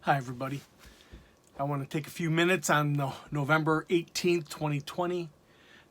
Hi, everybody. I want to take a few minutes on November 18th, 2020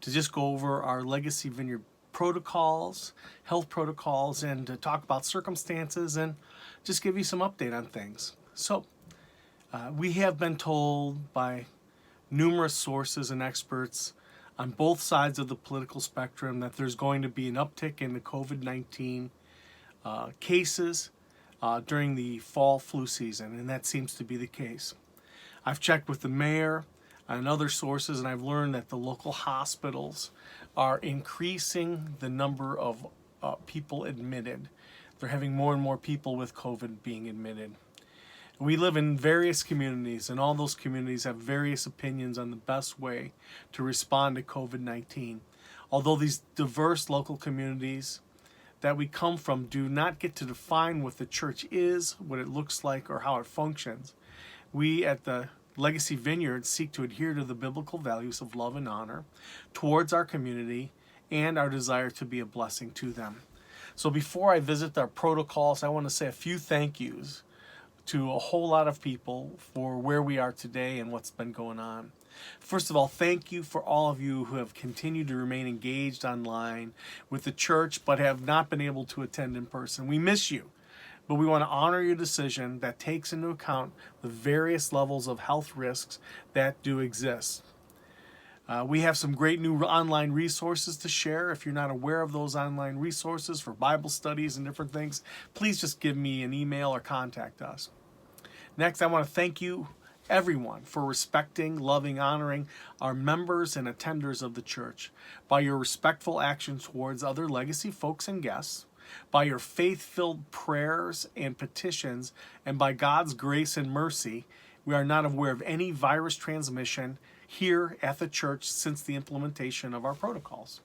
to just go over our Legacy Vineyard protocols, health protocols, and to talk about circumstances and just give you some update on things. We have been told by numerous sources and experts on both sides of the political spectrum that there's going to be an uptick in the COVID-19 cases during the fall flu season, and that seems to be the case. I've checked with the mayor and other sources, and I've learned that the local hospitals are increasing the number of people admitted. They're having more and more people with COVID being admitted. We live in various communities, and all those communities have various opinions on the best way to respond to COVID-19. Although these diverse local communities that we come from do not get to define what the church is, what it looks like, or how it functions, we at the Legacy Vineyard seek to adhere to the biblical values of love and honor towards our community and our desire to be a blessing to them. So before I visit our protocols, I want to say a few thank yous to a whole lot of people for where we are today and what's been going on. First of all, thank you for all of you who have continued to remain engaged online with the church but have not been able to attend in person. We miss you, but we want to honor your decision that takes into account the various levels of health risks that do exist. We have some great new online resources to share. If you're not aware of those online resources for Bible studies and different things, please just give me an email or contact us. Next, I want to thank you, everyone, for respecting, loving, honoring our members and attenders of the church by your respectful action towards other Legacy folks and guests, by your faith-filled prayers and petitions, and by God's grace and mercy. We are not aware of any virus transmission here at the church since the implementation of our protocols.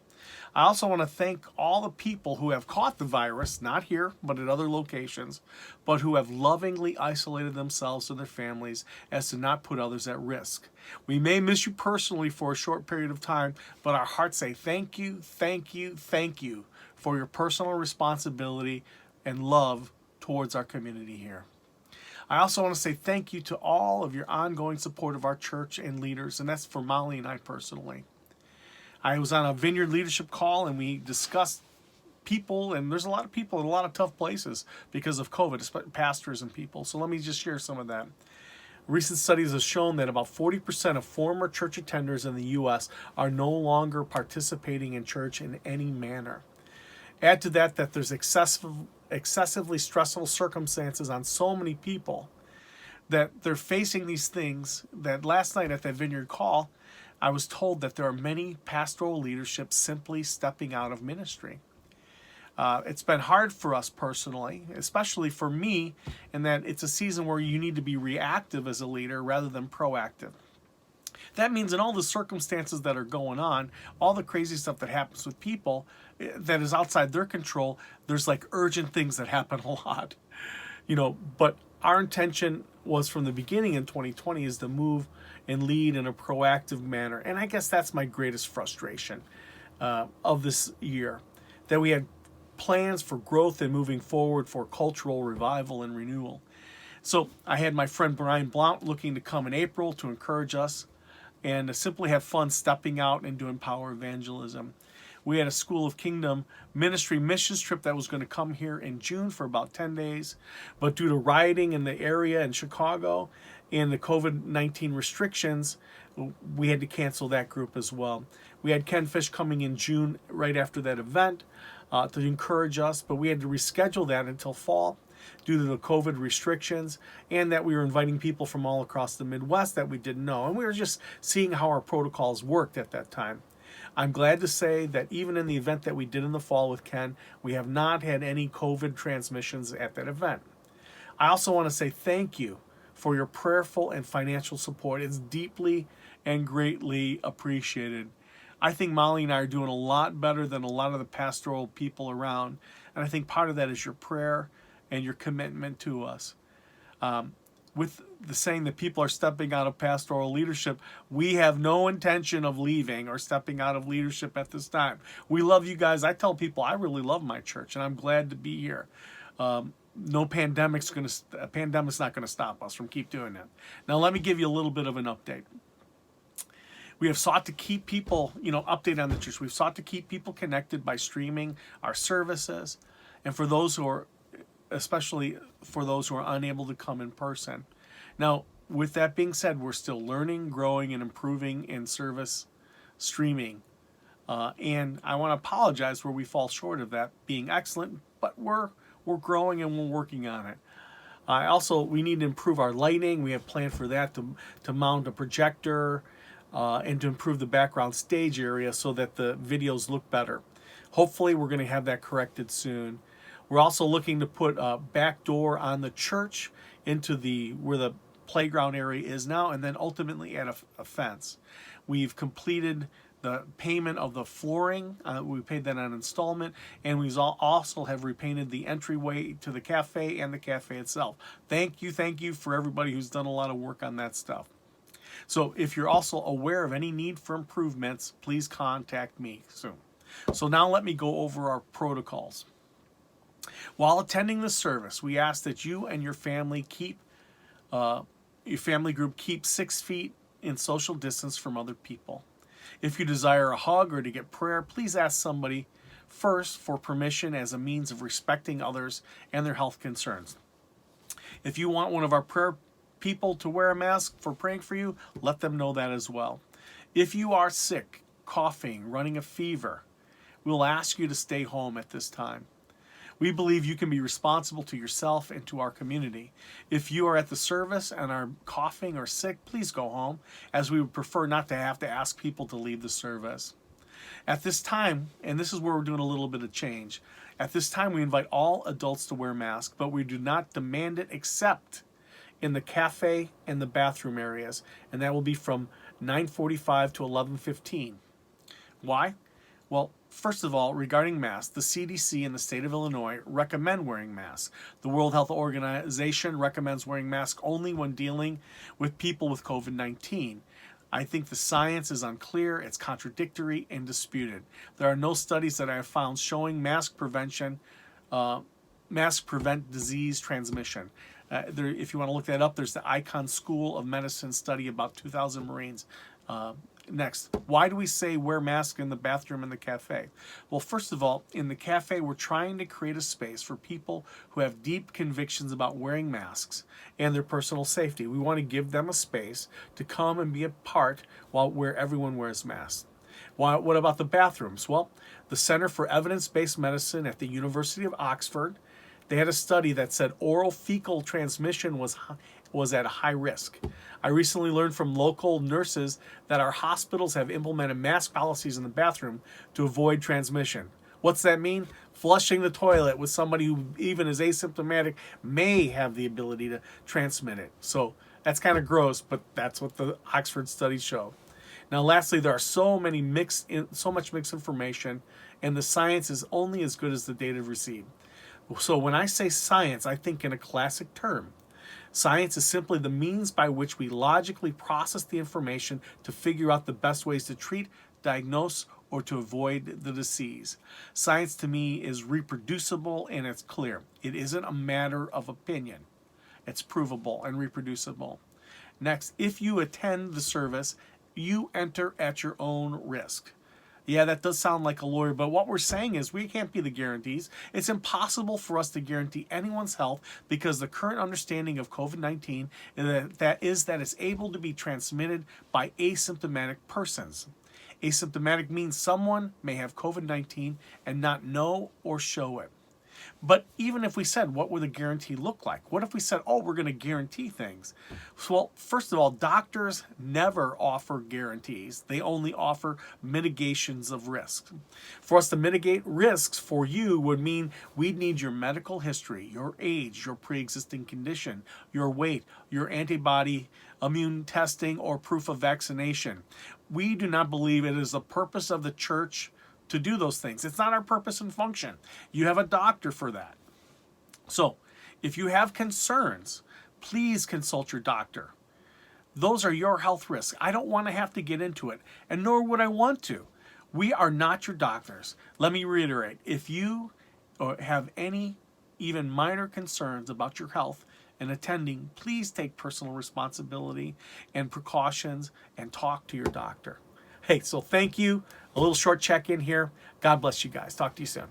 I also want to thank all the people who have caught the virus, not here, but at other locations, but who have lovingly isolated themselves and their families as to not put others at risk. We may miss you personally for a short period of time, but our hearts say thank you, thank you, thank you for your personal responsibility and love towards our community here. I also want to say thank you to all of your ongoing support of our church and leaders, and that's for Molly and I personally. I was on a Vineyard leadership call, and we discussed people, and there's a lot of people in a lot of tough places because of COVID, especially pastors and people. So let me just share some of that. Recent studies have shown that about 40% of former church attenders in the U.S. are no longer participating in church in any manner. Add to that there's excessively stressful circumstances on so many people that they're facing these things that last night at that Vineyard call, I was told that there are many pastoral leaderships simply stepping out of ministry. It's been hard for us personally, especially for me, in that it's a season where you need to be reactive as a leader rather than proactive. That means in all the circumstances that are going on, all the crazy stuff that happens with people that is outside their control, there's like urgent things that happen a lot. But our intention was from the beginning in 2020 is to move and lead in a proactive manner. And I guess that's my greatest frustration of this year, that we had plans for growth and moving forward for cultural revival and renewal. So I had my friend Brian Blount looking to come in April to encourage us and to simply have fun stepping out and doing power evangelism. We had a School of Kingdom ministry missions trip that was going to come here in June for about 10 days. But due to rioting in the area in Chicago and the COVID-19 restrictions, we had to cancel that group as well. We had Ken Fish coming in June right after that event to encourage us, but we had to reschedule that until fall due to the COVID restrictions, and that we were inviting people from all across the Midwest that we didn't know. And we were just seeing how our protocols worked at that time. I'm glad to say that even in the event that we did in the fall with Ken, we have not had any COVID transmissions at that event. I also want to say thank you for your prayerful and financial support. It's deeply and greatly appreciated. I think Molly and I are doing a lot better than a lot of the pastoral people around, and I think part of that is your prayer and your commitment to us. With the saying that people are stepping out of pastoral leadership, we have no intention of leaving or stepping out of leadership at this time. We love you guys. I tell people I really love my church, and I'm glad to be here. no pandemic's a pandemic's not going to stop us from keep doing that. Now, let me give you a little bit of an update. We have sought to keep people, update on the church. We've sought to keep people connected by streaming our services, and for those who are, especially for those who are unable to come in person. Now, with that being said, we're still learning, growing, and improving in service streaming. And I want to apologize where we fall short of that being excellent, but we're growing and we're working on it. We need to improve our lighting. We have planned for that to mount a projector and to improve the background stage area so that the videos look better. Hopefully, we're going to have that corrected soon. We're also looking to put a back door on the church into where the playground area is now, and then ultimately add a fence. We've completed the payment of the flooring. We paid that on installment, and we also have repainted the entryway to the cafe and the cafe itself. Thank you for everybody who's done a lot of work on that stuff. So if you're also aware of any need for improvements, please contact me soon. So now let me go over our protocols. While attending the service, we ask that you and your family group keep 6 feet in social distance from other people. If you desire a hug or to get prayer, please ask somebody first for permission as a means of respecting others and their health concerns. If you want one of our prayer people to wear a mask for praying for you, let them know that as well. If you are sick, coughing, running a fever, we'll ask you to stay home at this time. We believe you can be responsible to yourself and to our community. If you are at the service and are coughing or sick, please go home, as we would prefer not to have to ask people to leave the service. At this time, and this is where we're doing a little bit of change, at this time we invite all adults to wear masks, but we do not demand it except in the cafe and the bathroom areas, and that will be from 9:45 to 11:15. Why? Well, first of all, regarding masks, the CDC in the state of Illinois recommend wearing masks. The World Health Organization recommends wearing masks only when dealing with people with COVID-19. I think the science is unclear, it's contradictory, and disputed. There are no studies that I have found showing masks prevent disease transmission. If you want to look that up, there's the Icahn School of Medicine study about 2,000 Marines. Next, why do we say wear masks in the bathroom and the cafe? Well, first of all, in the cafe, we're trying to create a space for people who have deep convictions about wearing masks and their personal safety. We want to give them a space to come and be a part where everyone wears masks. What about the bathrooms? Well, the Center for Evidence-Based Medicine at the University of Oxford, they had a study that said oral fecal transmission was at a high risk. I recently learned from local nurses that our hospitals have implemented mask policies in the bathroom to avoid transmission. What's that mean? Flushing the toilet with somebody who even is asymptomatic may have the ability to transmit it. So that's kind of gross, but that's what the Oxford studies show. Now, lastly, there are so much mixed information, and the science is only as good as the data received. So when I say science, I think in a classic term. Science is simply the means by which we logically process the information to figure out the best ways to treat, diagnose, or to avoid the disease. Science to me is reproducible and it's clear. It isn't a matter of opinion. It's provable and reproducible. Next, if you attend the service, you enter at your own risk. Yeah, that does sound like a lawyer, but what we're saying is we can't be the guarantees. It's impossible for us to guarantee anyone's health because the current understanding of COVID-19 is that it's able to be transmitted by asymptomatic persons. Asymptomatic means someone may have COVID-19 and not know or show it. But even if we said, what would the guarantee look like? What if we said, we're going to guarantee things? Well, first of all, doctors never offer guarantees. They only offer mitigations of risk. For us to mitigate risks for you would mean we'd need your medical history, your age, your pre-existing condition, your weight, your antibody immune testing, or proof of vaccination. We do not believe it is the purpose of the church to do those things. It's not our purpose and function. You have a doctor for that. So, if you have concerns, please consult your doctor. Those are your health risks. I don't want to have to get into it, and nor would I want to. We are not your doctors. Let me reiterate, if you have any even minor concerns about your health and attending, please take personal responsibility and precautions and talk to your doctor. Hey, so thank you. A little short check-in here. God bless you guys. Talk to you soon.